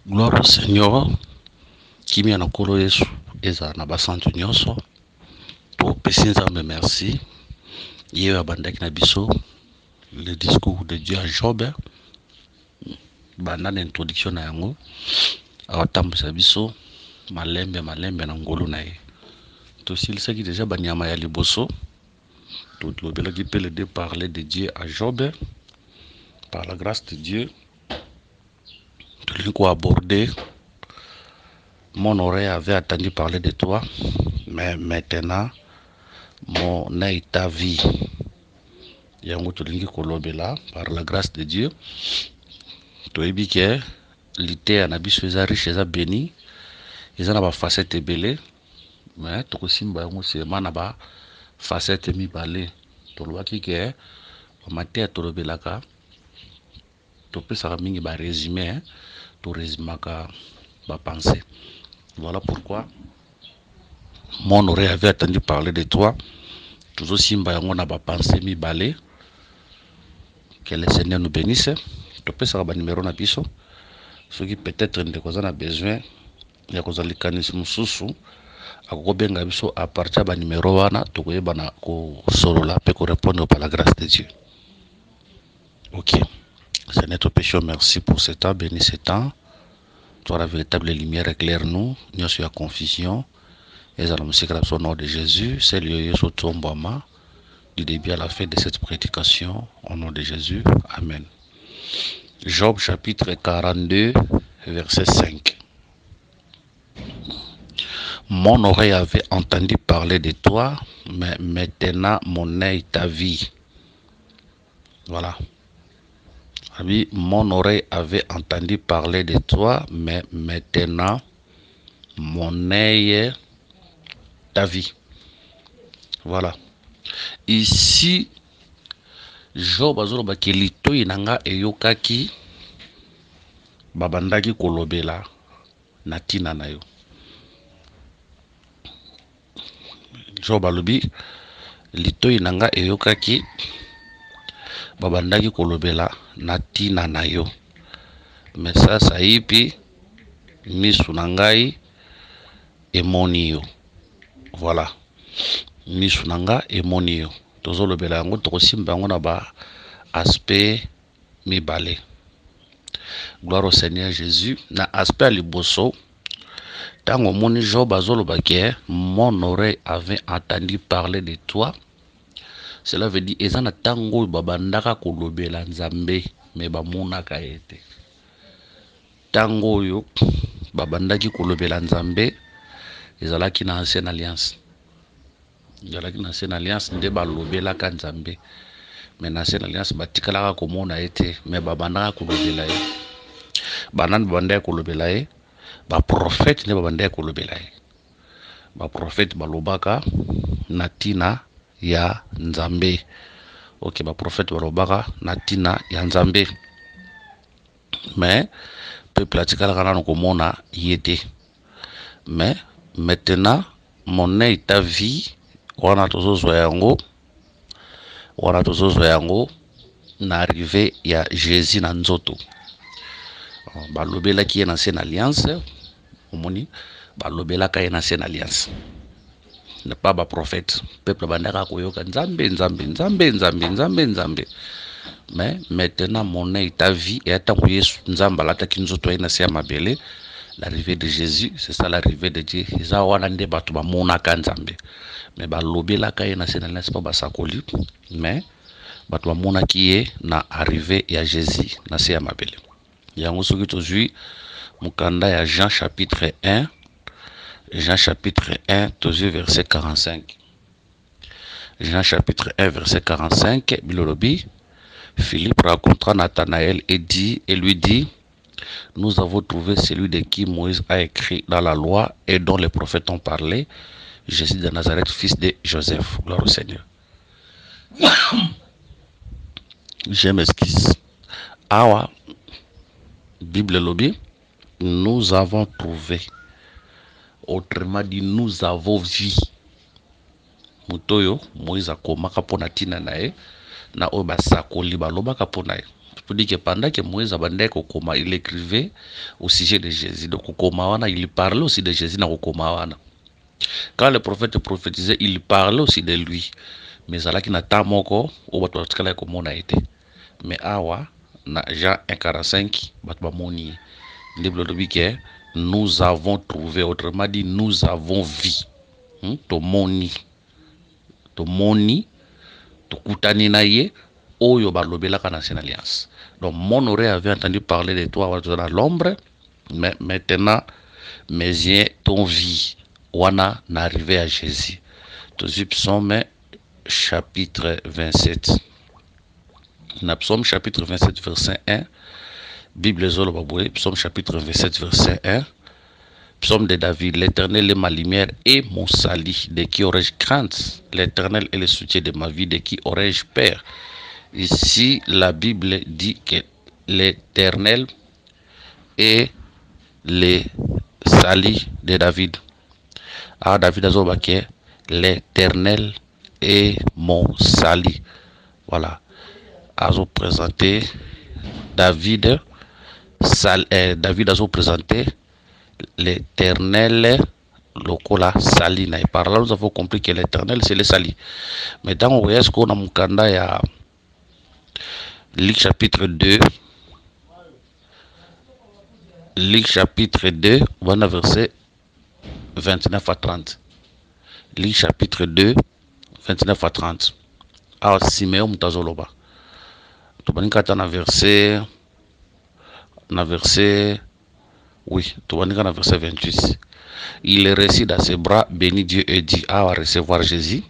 Gloire au Seigneur, qui m'a nakolo Yesu, eza na basantu nyonso. To pesinza me merci. Yé abandaki na biso le discours de Dieu à Job. Banda na introduction na yango. Awatambisa biso malembe na ngolo na ye. To silisaki déjà banyama ya liboso. To lobelaki pe le de parler de Dieu à Job. Par la grâce de Dieu, tout le monde a abordé. Mon oreille avait attendu parler de toi, mais maintenant, mon œil t'a vu. Yango tolingi kolobela par la grâce de Dieu. Toyebi ke lité na biso eza riche eza béni. Eza na ba facette ebele, mais tokosimba yango sema na ba facette mibale. Tolobaki ke mateya tolobelaka topesaka mingi ba résumé, to résumaka ba pensée. Voilà pourquoi mon oreille avait attendu parler de toi. Toujours simba yango na ba pensée mibale. Que le Seigneur nous bénisse. Tu peux savoir le numéro na biso. Ceux qui peut-être ne ont besoin, il y a des mécanismes sous akobenga biso à partir du numéro wana tokoyebana ko solo la pe ko répondre par la grâce de Dieu. OK. Seigneur, te péchons, merci pour ce temps, bénis ce temps. Toi la véritable lumière éclaire-nous, nous sur la confusion. Et allons au nom de Jésus, c'est le Yesu tombama. Du début à la fin de cette prédication, au nom de Jésus, Amen. Job chapitre 42, verset 5. Mon oreille avait entendu parler de toi, mais maintenant mon œil t'a vu. Voilà. Oui, mon oreille avait entendu parler de toi, mais maintenant mon œil t'a vu. Voilà. Ici, Job azoloba ke litoyi nanga eyokaki babandaki kolobela na tina na yo. Job alobi litoyi nanga eyokaki babandaki kolobela na tina na yo. Mais sasa ipi misu na ngai emoni yo. Voilà. Misu na nga emoni yo. Tozolobela yango tokosimba yango na ba aspect mibale. Gloire au Seigneur Jésus. Na aspect liboso tango moni Job azoloba ke mon oreille avait entendu parler de toi. Cela veut dire ezana tango babandaka kolobela nzambe me bamonaka ete. Tango yo babandaki kolobela nzambe ezalaki na ancienne alliance. Ezalaki na ancienne alliance nde balobelaka nzambe. Mais na ancienne alliance batikalaka komona ete me babandaka kolobela ye. Banani babandaka kolobela ye, ba prophète nde babandaka kolobela ye. Ba prophète balobaka na tina ya nzambe. OK, ba prophète balobaka na tina ya nzambe. Mais peuple atikalaka nano komona yete. Mais maintenant mon œil t'a vu. Wana tozozwa yango na arrivé ya Jésus na nzoto. Balobelaki ye na ancienne alliance, omoni balobelaka ye na ancienne alliance. Ne pas ba prophète, peuple bandaka koyoka nzambe. Mais maintenant mon œil t'a vu et attend Yesu nzamba lataki nzoto ye na se mabele. L'arrivée de Jésus, c'est ça l'arrivée de Dieu. Eza wana nde bato bamonaka nzambe. Mais balobelaka ye na ancienne alliance pa basakoli, mais bato bamonaki ye na arrivée ya Jésus na se mabele. Yango soki tozwi mukanda ya Jean chapitre 1. Jean chapitre 1, tozwi verset 45. Jean chapitre 1, verset 45, Bilolobi, Philippe rencontra Nathanaël et lui dit, nous avons trouvé celui de qui Moïse a écrit dans la loi et dont les prophètes ont parlé, Jésus de Nazareth, fils de Joseph. Gloire au Seigneur. Je m'excuse. Awa, Bible lobby, nous avons trouvé. Autrement dit, nous avons vu. Mutoyo, Moïse a komaka pona tina nae. na oyo basakoli balobaka mpona ye. Pour dire que pendant que Moïse abandait kokoma, il écrivait au sujet de Jésus. Donc kokoma wana, il parlait aussi de Jésus na kokoma wana. Quand le prophète prophétisait, il parlait aussi de lui. Mais alaki na tamoko o bato batikala komona été. Mais awa na Jean 1:45 bato bamoni. Bible dit que nous avons trouvé, autrement dit nous avons vu. Tomoni tokutani na ye oyo balobelaka na ancienne alliance. Donc mon oreille avait entendu parler de toi dans l'ombre, mais maintenant mes yeux t'ont vu. Wana n'arrivait à Jésus. Tout psaume chapitre 27. Na psaume chapitre 27 verset 1. Bible zolo baboué, psaume chapitre 27 verset 1. Psaume de David, l'Éternel est ma lumière et mon salut. De qui aurais-je crainte? L'Éternel est le soutien de ma vie. De qui aurais-je peur? Ici, la Bible dit que l'Éternel est le salut de David. Ah, David a dit l'Éternel est mon salut. Voilà. A présenté David. David a présenté l'Éternel lokola sali na. Par là, nous avons compris que l'Éternel c'est le sali. Mais dans le ce qu'on a mukanda ya Luc chapitre 2. Luc chapitre 2, voilà verset 29 à 30. Luc chapitre 2, 29 à 30. Ah, Siméon Mutazoloba. Tobanika na verset. Oui, Tobanika na verset 28. Il est récit dans ses bras, bénit Dieu et dit à recevoir Jésus.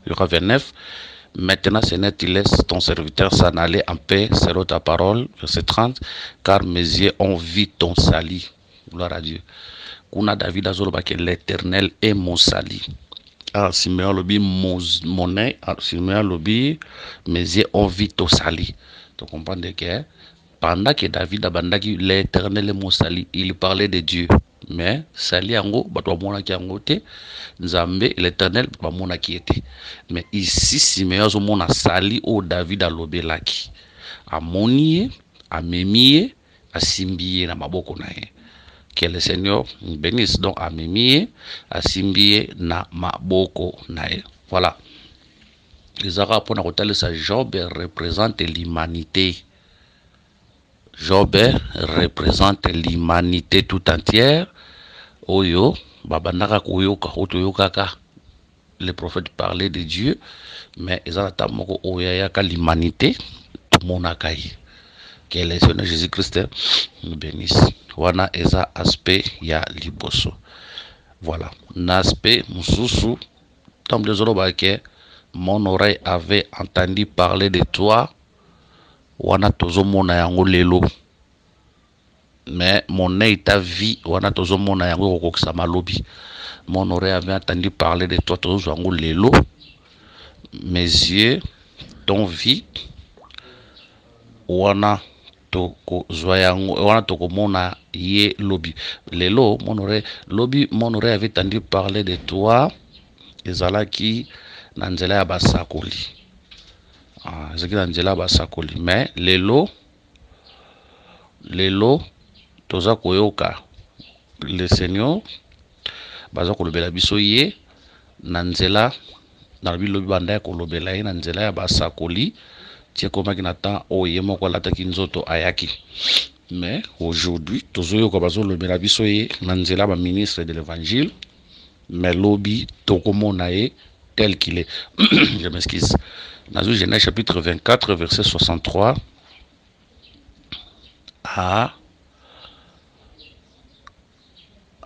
Il y aura 29. Maintenant, Seigneur, tu laisses ton serviteur s'en aller en paix, selon ta parole. Verset 30. Car mes yeux ont vu ton salut. Gloire à Dieu. Kuna David azoloba que l'Éternel est mon salut. Alors, Siméon lobi mon œil, Siméon lobi mes yeux ont vu ton salut. Tu comprends que pendant que David abandaki l'Éternel est mon salut, il parlait de Dieu. Mais sali yango bato bamona ki yango te, Nzambe l'Éternel bamona ki ete. Mais ici Siméon azomona sali o David alobelaki. Amoni, amemi, asimbi na maboko na ye. Que le Seigneur bénisse. Donc amemi, asimbi na maboko na ye. Voilà. Les Arabes pour nous ça, Job représente l'humanité. Job représente l'humanité tout entière. Oyo, babandaka koyoka, otoyokaka. Les prophètes parlaient de Dieu, mais ils ont tamoko oyayaka l'humanité, tout le monde a caillé. Que le Seigneur Jésus-Christ nous bénisse. Wana eza aspect ya liboso. Voilà. L'aspect mususu, comme les autres que mon oreille avait entendu parler de toi. Wana tozo mona yango lelo. Mais mon œil t'a vu. Wana tozo mona yango kokokisa malobi. Mon oreille avait entendu parler de toi tozo yango lelo. Mes yeux t'ont vu. Wana toko zoyango. Wana toko mona ye lobi. Lelo mon oreille lobi. Mon oreille avait entendu parler de toi. Ezalaki nanzela ya basakoli. Mais lelo toza koyoka le Seigneur baza kolobela biso ye na nzela na bilobi banda ya kolobela ye na nzela ya basakoli tie komaki na temps oye moko alataki nzoto ayaki. Mais aujourd'hui tozoyoka bazolobela biso ye na nzela ba ministre de l'évangile, mais lobi tokomona ye tel qu'il est. Je m'excuse. Dans Genèse chapitre 24, verset 63 à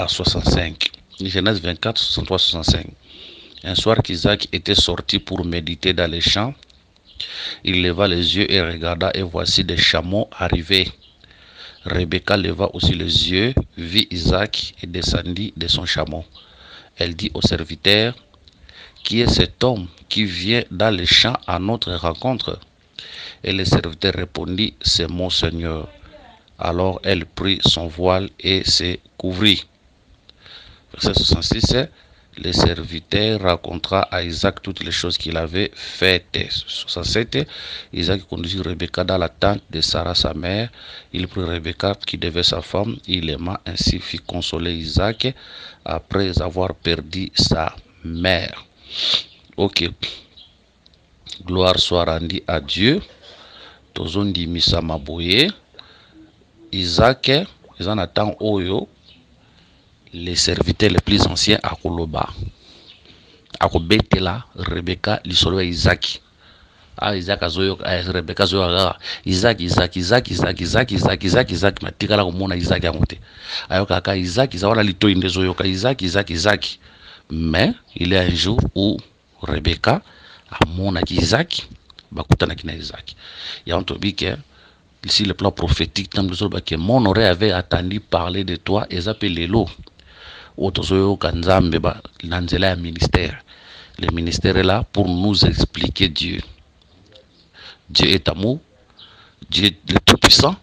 65. Genèse 24, 63, 65. Un soir qu'Isaac était sorti pour méditer dans les champs, il leva les yeux et regarda, et voici des chameaux arrivés. Rebecca leva aussi les yeux, vit Isaac et descendit de son chameau. Elle dit au serviteur: qui est cet homme qui vient dans les champs à notre rencontre? Et le serviteur répondit: c'est mon Seigneur. Alors elle prit son voile et se couvrit. Verset 66. le serviteur racontera à Isaac toutes les choses qu'il avait faites. 67. Isaac conduisit Rebecca dans la tente de Sarah sa mère. Il prit Rebecca qui devait sa femme. Il aima, ainsi fit consoler Isaac après avoir perdu sa mère. Ok. Gloire soit rendue à Dieu. Tozondi misama boye. Isaac, ils en attendent Oyo. Les serviteurs les plus anciens à Koloba. À Kobetela, Rebecca, l'isolo Isaac. Ah, Isaac azoyo, Rebecca zoyo, Isaac, matika la komona Isaac amote. Ayoka ka Isaac, Isaac, lito indezo ka Isaac. Mais, il y a un jour où Rebecca a mon Isaac, bakutana kina Isaac. Il y a un topic, ici le plan prophétique, que mon oreille avait attendu parler de toi, et s'appelle Lélo. Otozoyo kanzambe ba nanzela ministère. Le ministère est là pour nous expliquer Dieu. Dieu est amour, Dieu est tout-puissant,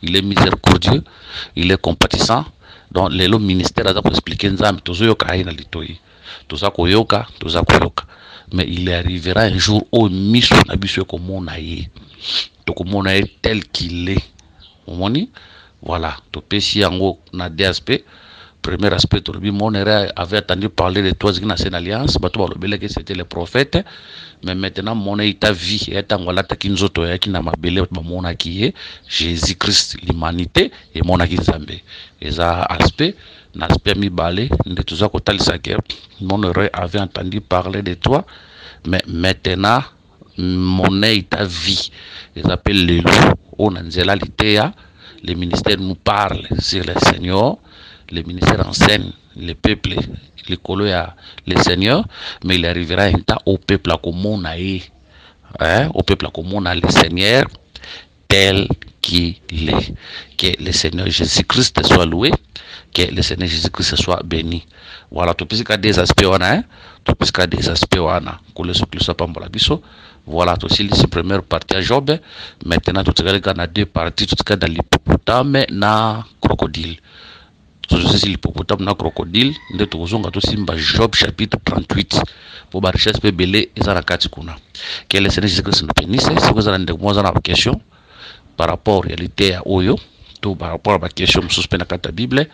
il est miséricordieux, il est compatissant. Donc le ministère est là pour expliquer Nzambe. Tozoyo kaina litoi. Toza koyoka. Mais il arrivera un jour au miso nabiso komona ye. Tokomona ye tel qu'il est. Omoni? Voilà. Topesi yango na deux aspects. Premier aspect, mon erreur avait attendu parler de toi, c'est une alliance, que c'était le prophète, mais maintenant, mon état vie, et Jésus-Christ, l'humanité, et mon Zambé. Et ça, aspect, l'aspect mi balé, mon erreur avait entendu parler de toi, mais maintenant, mon état vie, ils appellent les loups, on a le ministère nous parle sur le Seigneur. Le ministère enseigne le peuple, le Seigneur, mais il arrivera un temps au peuple à comment au peuple à comment le Seigneur tel qu'il est. Que le Seigneur Jésus-Christ soit loué, que le Seigneur Jésus-Christ soit béni. Voilà, tout ce qu'il des aspects, tout ce qu'il des aspects, voilà, tout aussi la première partie à Job. Maintenant, tout ce qu'il y a deux parties, tout ce qu'il y a dans l'hippopotame, na crocodile. Ceci l'hippopotame na crocodile, nde tozonga to simba Job chapitre 38 pour ba richesse pe belé ezala kati kuna. Que le Seigneur Jésus-Christ nous bénisse. Si vous avez des questions par rapport à la réalité à Oyo, tout par rapport à la question suspendue dans la Bible,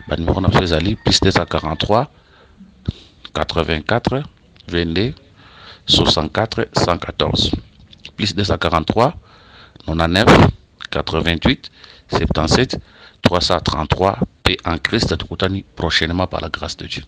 le numéro de Fésali plus 243 84 22 64 114 plus 243 99 88 77 333 et en Christ prochainement par la grâce de Dieu.